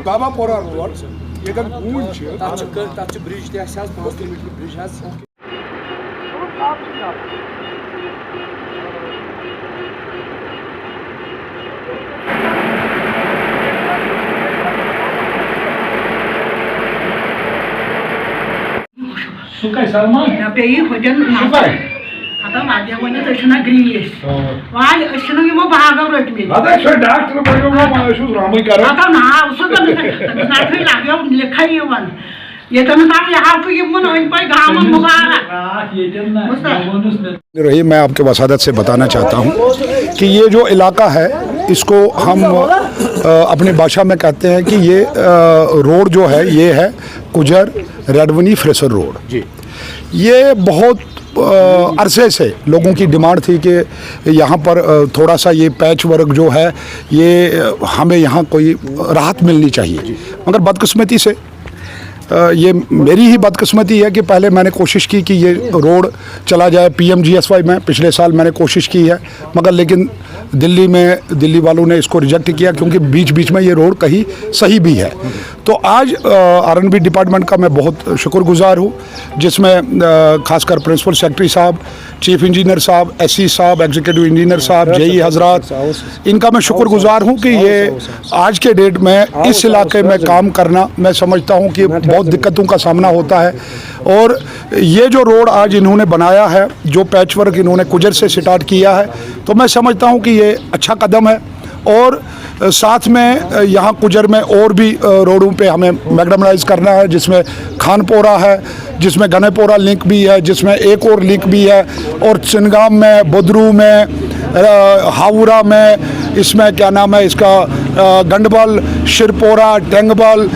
बाबापोरा road ये कून bridge तह 5 kilometre bridge Sukai Salman? Ya peyi hocan Sukai? Adam aja wanya taşına giriş. Vay aşına yuma bahaga rötmedi. Hadi şu doktor bayılma şu Ramay kara. Adam na usulda na khay lagyo likhai yawan. Ye tan tar yahan ko yumon oin pai gaman mubarak. रही मैं आपके वसादत से बताना चाहता हूँ कि ये जो इलाका है इसको हम अपनी भाषा में कहते हैं कि ये रोड जो है ये है कुजर रेडवनी फ्रेसर रोड जी। ये बहुत अरसे से लोगों की डिमांड थी कि यहाँ पर थोड़ा सा ये पैच वर्क जो है ये हमें यहाँ कोई राहत मिलनी चाहिए, मगर बदकिस्मती से ये मेरी ही बदकिस्मती है कि पहले मैंने कोशिश की कि ये रोड चला जाए PMGSY में, पिछले साल मैंने कोशिश की है, मगर लेकिन दिल्ली वालों ने इसको रिजेक्ट किया क्योंकि बीच बीच में ये रोड कहीं सही भी है। तो आज R&B डिपार्टमेंट का मैं बहुत शुक्रगुजार हूँ, जिसमें खासकर प्रिंसिपल सेक्रेटरी साहब, चीफ इंजीनियर साहब, SC साहब, एग्जीक्यूटिव इंजीनियर साहब, JE हजरात, इनका मैं शुक्रगुजार हूँ कि ये आज के डेट में इस इलाके में काम करना, मैं समझता हूँ कि बहुत दिक्कतों का सामना होता है। और ये जो रोड आज इन्होंने बनाया है, जो पैच वर्क इन्होंने कुजर से स्टार्ट किया है, तो मैं समझता हूँ कि ये अच्छा कदम है। और साथ में यहाँ कुजर में और भी रोडों पे हमें मैग्डमलाइज करना है, जिसमें खानपोरा है, जिसमें गनेपोरा लिंक भी है, जिसमें एक और लिंक भी है, और चिनगाम में, बुदरू में, हावड़ा में, इसमें क्या नाम है इसका, गंडबल, शिरपोरा, टेंगबल,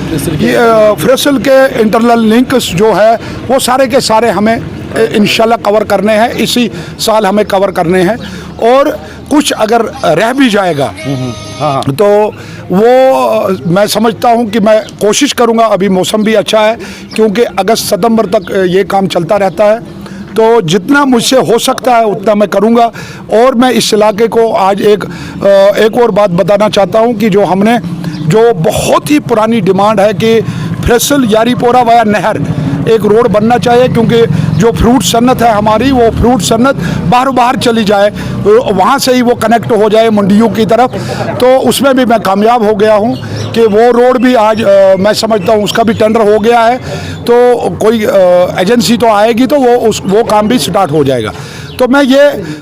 फ्रेसल के इंटरनल लिंक्स जो है वो सारे के सारे हमें इंशाल्लाह कवर करने हैं, इसी साल हमें कवर करने हैं। और कुछ अगर रह भी जाएगा तो वो मैं समझता हूँ कि मैं कोशिश करूँगा, अभी मौसम भी अच्छा है क्योंकि अगस्त सितंबर तक ये काम चलता रहता है, तो जितना मुझसे हो सकता है उतना मैं करूँगा। और मैं इस इलाके को आज एक और बात बताना चाहता हूँ कि जो बहुत ही पुरानी डिमांड है कि फ्रेसल यारीपोरा वाया नहर एक रोड बनना चाहिए, क्योंकि जो फ्रूट सन्नत है हमारी, वो फ्रूट सन्नत बाहर चली जाए, वहाँ से ही वो कनेक्ट हो जाए मंडियों की तरफ। तो उसमें भी मैं कामयाब हो गया हूँ कि वो रोड भी आज मैं समझता हूँ उसका भी टेंडर हो गया है, तो कोई एजेंसी तो आएगी तो वो काम भी स्टार्ट हो जाएगा। तो मैं ये